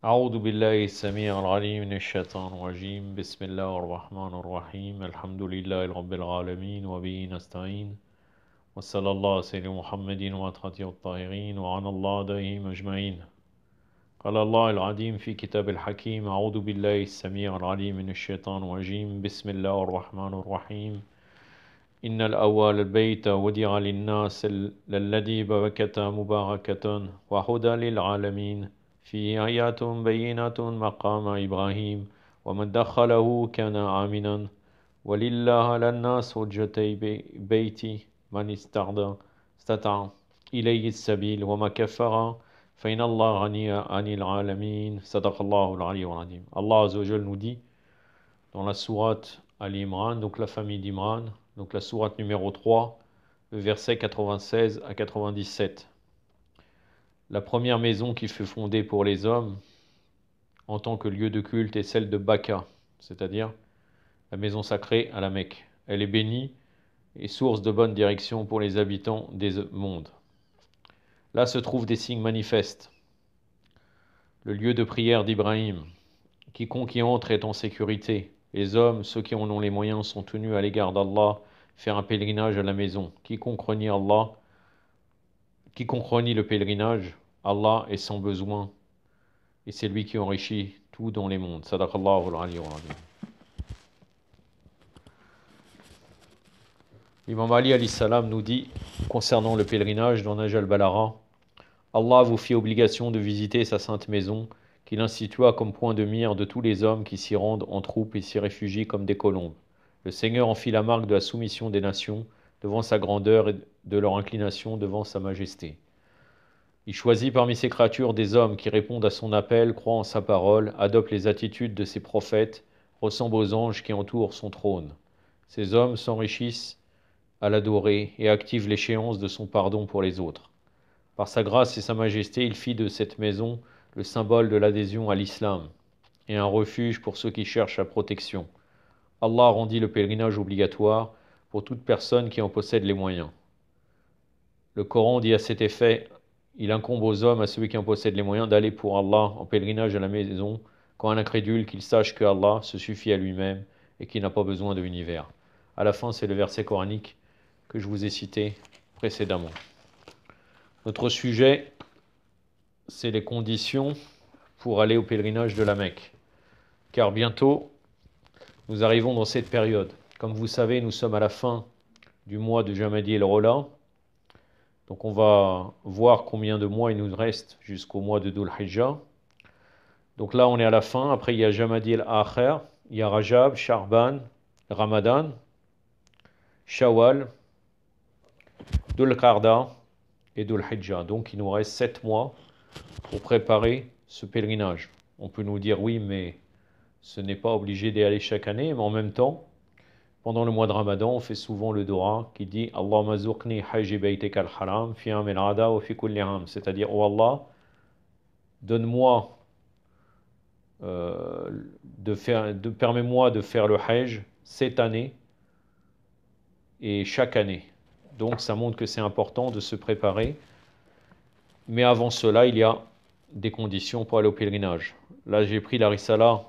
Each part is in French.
أعوذ بالله السميع العليم من الشيطان الرجيم بسم الله الرحمن الرحيم الحمد لله رب العالمين وبه نستعين وصلى الله على سيدنا محمد وعلى الطاهرين وعلى الله دائهم أجمعين. قال الله العظيم في كتاب الحكيم أعوذ بالله السميع العليم من الشيطان الرجيم بسم الله الرحمن الرحيم إن الأول البيت ودع للناس الذي بركة مباركة وهدى للعالمين فيه آيات بينات مقام إبراهيم ومن دخله كان آمنا ولله على الناس حجة بيتي من استطاع إليه السبيل وما كفر فإن الله غني عن العالمين صدق الله العلي العظيم. Allah Azza wa Jal nous dit dans la sourate Al-Imran, donc la famille d'Imran, donc la sourate numéro 3, le verset 96 à 97. La première maison qui fut fondée pour les hommes en tant que lieu de culte est celle de Baka, c'est-à-dire la maison sacrée à la Mecque. Elle est bénie et source de bonne direction pour les habitants des mondes. Là se trouvent des signes manifestes. Le lieu de prière d'Ibrahim. Quiconque y entre est en sécurité. Les hommes, ceux qui en ont les moyens, sont tenus à l'égard d'Allah, faire un pèlerinage à la maison. Quiconque renie le pèlerinage, Allah est sans besoin, et c'est lui qui enrichit tout dans les mondes. Sadaqallahu al-aliyyul azim. Imam Ali alayhi salam nous dit, concernant le pèlerinage dans Nahj al-Balagha, Allah vous fit obligation de visiter sa sainte maison, qu'il institua comme point de mire de tous les hommes qui s'y rendent en troupe et s'y réfugient comme des colombes. Le Seigneur en fit la marque de la soumission des nations devant sa grandeur et de leur inclination devant sa majesté. Il choisit parmi ses créatures des hommes qui répondent à son appel, croient en sa parole, adoptent les attitudes de ses prophètes, ressemblent aux anges qui entourent son trône. Ces hommes s'enrichissent à l'adorer et activent l'échéance de son pardon pour les autres. Par sa grâce et sa majesté, il fit de cette maison le symbole de l'adhésion à l'islam et un refuge pour ceux qui cherchent la protection. Allah rendit le pèlerinage obligatoire pour toute personne qui en possède les moyens. Le Coran dit à cet effet, il incombe aux hommes, à celui qui en possède les moyens, d'aller pour Allah en pèlerinage à la maison, quand un incrédule qu'il sache que Allah se suffit à lui-même et qu'il n'a pas besoin de l'univers. À la fin, c'est le verset coranique que je vous ai cité précédemment. Notre sujet, c'est les conditions pour aller au pèlerinage de la Mecque. Car bientôt, nous arrivons dans cette période. Comme vous savez, nous sommes à la fin du mois de Jamadi el-Rola. Donc on va voir combien de mois il nous reste jusqu'au mois de Dhul Hijjah. Donc là, on est à la fin. Après, il y a Jamadi el-Akhir, il y a Rajab, Sharban, Ramadan, Shawwal, Dhul Qarda et Dhul Hijjah. Donc il nous reste 7 mois pour préparer ce pèlerinage. On peut nous dire oui, mais ce n'est pas obligé d'y aller chaque année, mais en même temps, pendant le mois de Ramadan, on fait souvent le dua qui dit Allahumma zurqni hajji baytika al-haram fi am al-ada wa fi kulli am, c'est-à-dire oh Allah, donne-moi permets-moi de faire le hajj cette année et chaque année. Donc ça montre que c'est important de se préparer. Mais avant cela, il y a des conditions pour aller au pèlerinage. Là, j'ai pris la risala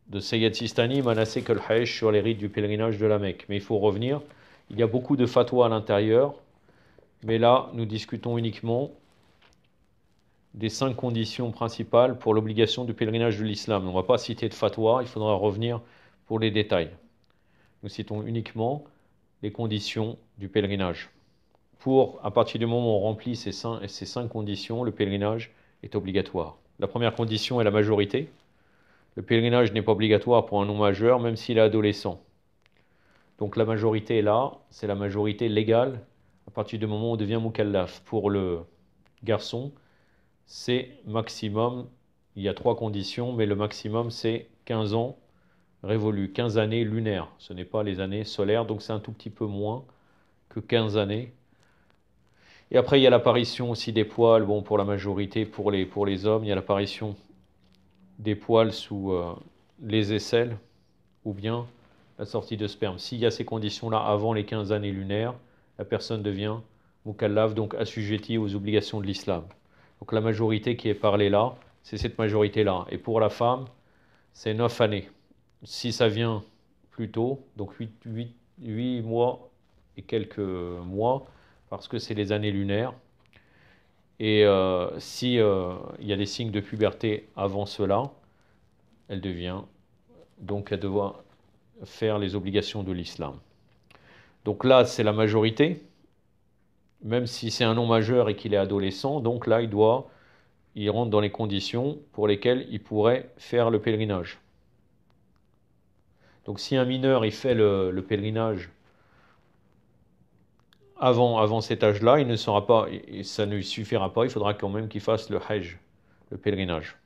de Sayyid Sistani, Manasik al-Hajj, sur les rites du pèlerinage de la Mecque. Mais il faut revenir, il y a beaucoup de fatwas à l'intérieur, mais là, nous discutons uniquement des 5 conditions principales pour l'obligation du pèlerinage de l'islam. On ne va pas citer de fatwa, il faudra revenir pour les détails. Nous citons uniquement les conditions du pèlerinage. À partir du moment où on remplit ces 5 conditions, le pèlerinage est obligatoire. La première condition est la majorité. Le pèlerinage n'est pas obligatoire pour un non-majeur, même s'il est adolescent. Donc la majorité est là, c'est la majorité légale à partir du moment où on devient mukallaf. Pour le garçon, c'est maximum, il y a 3 conditions, mais le maximum c'est 15 ans révolus, 15 années lunaires. Ce n'est pas les années solaires, donc c'est un tout petit peu moins que 15 années. Et après, il y a l'apparition aussi des poils, bon, pour la majorité, pour les hommes, il y a l'apparition des poils sous les aisselles, ou bien la sortie de sperme. S'il y a ces conditions-là avant les 15 années lunaires, la personne devient mukallaf, donc assujettie aux obligations de l'islam. Donc la majorité qui est parlée là, c'est cette majorité-là. Et pour la femme, c'est 9 années. Si ça vient plus tôt, donc 8 mois et quelques mois, parce que c'est les années lunaires. Et si il y a des signes de puberté avant cela, elle devient, donc elle doit faire les obligations de l'islam. Donc là, c'est la majorité, même si c'est un non majeur et qu'il est adolescent, donc là, il rentre dans les conditions pour lesquelles il pourrait faire le pèlerinage. Donc si un mineur il fait le pèlerinage avant cet âge-là, il ne sera pas, et ça ne lui suffira pas, il faudra quand même qu'il fasse le hajj, le pèlerinage.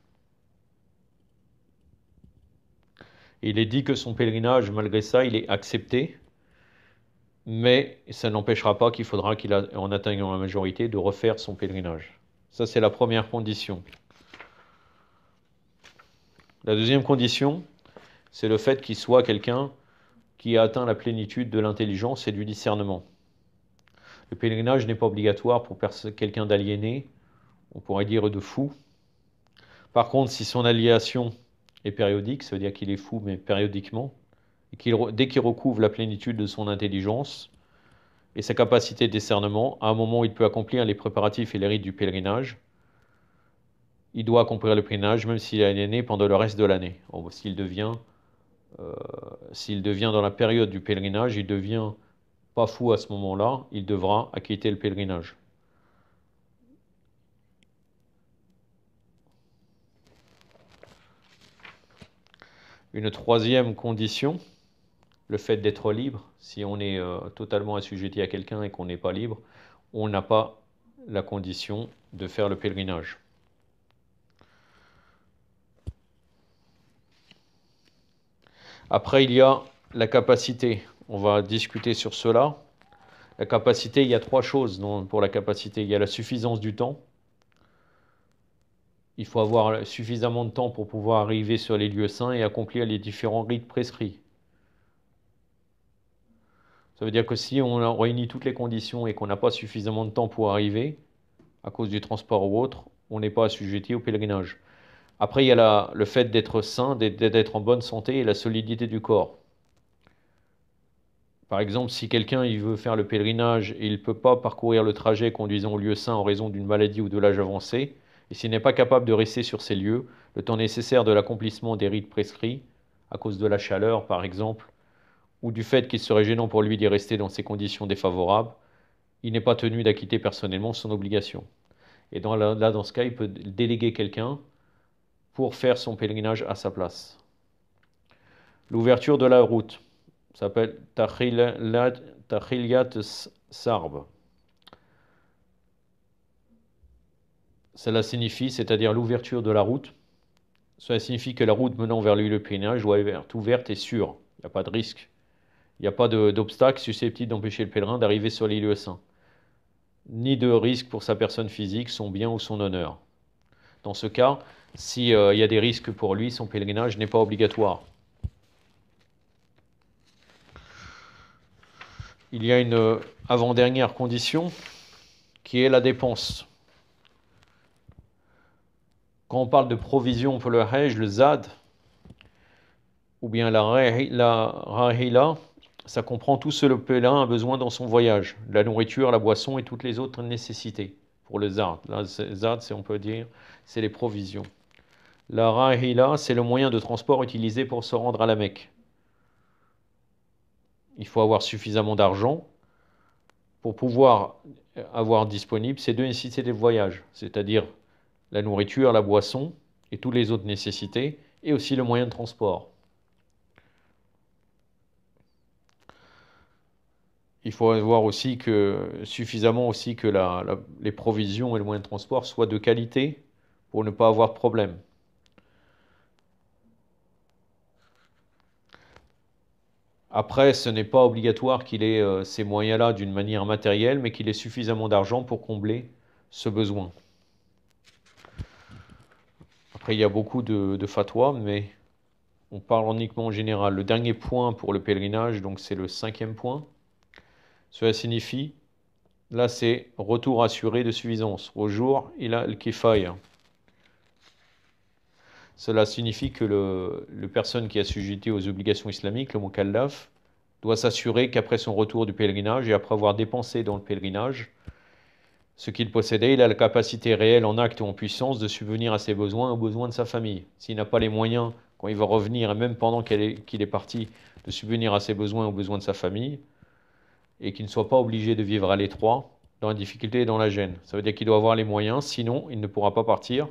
Et il est dit que son pèlerinage, malgré ça, il est accepté, mais ça n'empêchera pas qu'il faudra en atteignant la majorité, de refaire son pèlerinage. Ça, c'est la première condition. La deuxième condition, c'est le fait qu'il soit quelqu'un qui a atteint la plénitude de l'intelligence et du discernement. Le pèlerinage n'est pas obligatoire pour quelqu'un d'aliéné, on pourrait dire de fou. Par contre, si son aliénation est périodique, ça veut dire qu'il est fou, mais périodiquement, et dès qu'il recouvre la plénitude de son intelligence et sa capacité de discernement, à un moment où il peut accomplir les préparatifs et les rites du pèlerinage, il doit accomplir le pèlerinage même s'il est aliéné pendant le reste de l'année. S'il devient dans la période du pèlerinage, il devient pas fou à ce moment-là, il devra acquitter le pèlerinage. Une troisième condition, le fait d'être libre. Si on est totalement assujetti à quelqu'un et qu'on n'est pas libre, on n'a pas la condition de faire le pèlerinage. Après, il y a la capacité. On va discuter sur cela. La capacité, il y a trois choses pour la capacité. Il y a la suffisance du temps. Il faut avoir suffisamment de temps pour pouvoir arriver sur les lieux saints et accomplir les différents rites prescrits. Ça veut dire que si on réunit toutes les conditions et qu'on n'a pas suffisamment de temps pour arriver, à cause du transport ou autre, on n'est pas assujetti au pèlerinage. Après, il y a le fait d'être sain, d'être en bonne santé et la solidité du corps. Par exemple, si quelqu'un il veut faire le pèlerinage et il ne peut pas parcourir le trajet conduisant au lieu saint en raison d'une maladie ou de l'âge avancé, et s'il n'est pas capable de rester sur ces lieux, le temps nécessaire de l'accomplissement des rites prescrits, à cause de la chaleur par exemple, ou du fait qu'il serait gênant pour lui d'y rester dans ces conditions défavorables, il n'est pas tenu d'acquitter personnellement son obligation. Et là, dans ce cas, il peut déléguer quelqu'un pour faire son pèlerinage à sa place. L'ouverture de la route s'appelle Takhiliyat Sarb. Cela signifie, c'est-à-dire l'ouverture de la route. Cela signifie que la route menant vers le lieu de pèlerinage doit être ouverte et sûre. Il n'y a pas de risque. Il n'y a pas d'obstacle susceptible d'empêcher le pèlerin d'arriver sur les lieux saints. Ni de risque pour sa personne physique, son bien ou son honneur. Dans ce cas, s'il y a des risques pour lui, son pèlerinage n'est pas obligatoire. Il y a une avant-dernière condition qui est la dépense. Quand on parle de provision pour le hajj, le zad, ou bien la rahila, ça comprend tout ce que le pèlerin a besoin dans son voyage, la nourriture, la boisson et toutes les autres nécessités pour le zad. Le zad, on peut dire, c'est les provisions. La rahila, c'est le moyen de transport utilisé pour se rendre à la Mecque. Il faut avoir suffisamment d'argent pour pouvoir avoir disponible ces deux nécessités de voyage, c'est-à-dire la nourriture, la boisson et toutes les autres nécessités, et aussi le moyen de transport. Il faut avoir aussi suffisamment aussi que les provisions et le moyen de transport soient de qualité pour ne pas avoir de problème. Après, ce n'est pas obligatoire qu'il ait ces moyens-là d'une manière matérielle, mais qu'il ait suffisamment d'argent pour combler ce besoin. Après, il y a beaucoup de fatwas, mais on parle uniquement en général. Le dernier point pour le pèlerinage, donc c'est le 5e point. Cela signifie, là c'est retour assuré de suffisance. Au jour, il a le kifaya. Cela signifie que le personne qui est assujetti aux obligations islamiques, le mukallaf, doit s'assurer qu'après son retour du pèlerinage et après avoir dépensé dans le pèlerinage ce qu'il possédait, il a la capacité réelle en acte ou en puissance de subvenir à ses besoins et aux besoins de sa famille. S'il n'a pas les moyens, quand il va revenir, et même pendant qu'il est parti, de subvenir à ses besoins et aux besoins de sa famille, et qu'il ne soit pas obligé de vivre à l'étroit, dans la difficulté et dans la gêne. Ça veut dire qu'il doit avoir les moyens, sinon il ne pourra pas partir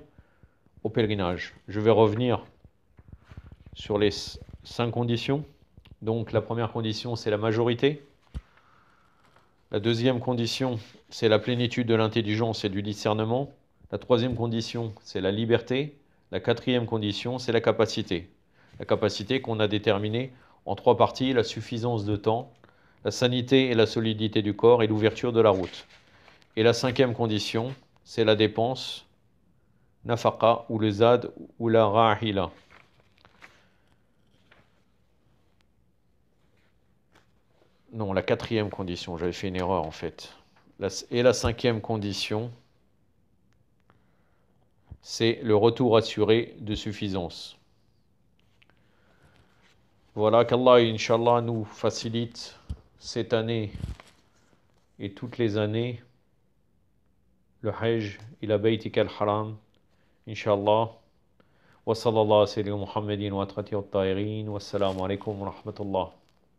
au pèlerinage. Je vais revenir sur les 5 conditions. Donc la première condition, c'est la majorité. La deuxième condition, c'est la plénitude de l'intelligence et du discernement. La troisième condition, c'est la liberté. La quatrième condition, c'est la capacité. La capacité qu'on a déterminée en 3 parties, la suffisance de temps, la sanité et la solidité du corps et l'ouverture de la route. Et la cinquième condition, c'est la dépense, nafaqa ou le zad ou la rahila. Non, la quatrième condition, j'avais fait une erreur en fait. Et la cinquième condition, c'est le retour assuré de suffisance. Voilà, qu'Allah, Inch'Allah, nous facilite cette année et toutes les années le Hajj ila baytika al-haram, Inch'Allah. Wa sallallahu alayhi wa sallam Muhammadin wa atrati wa ta'irin. Wassalamu alaikum wa rahmatullah.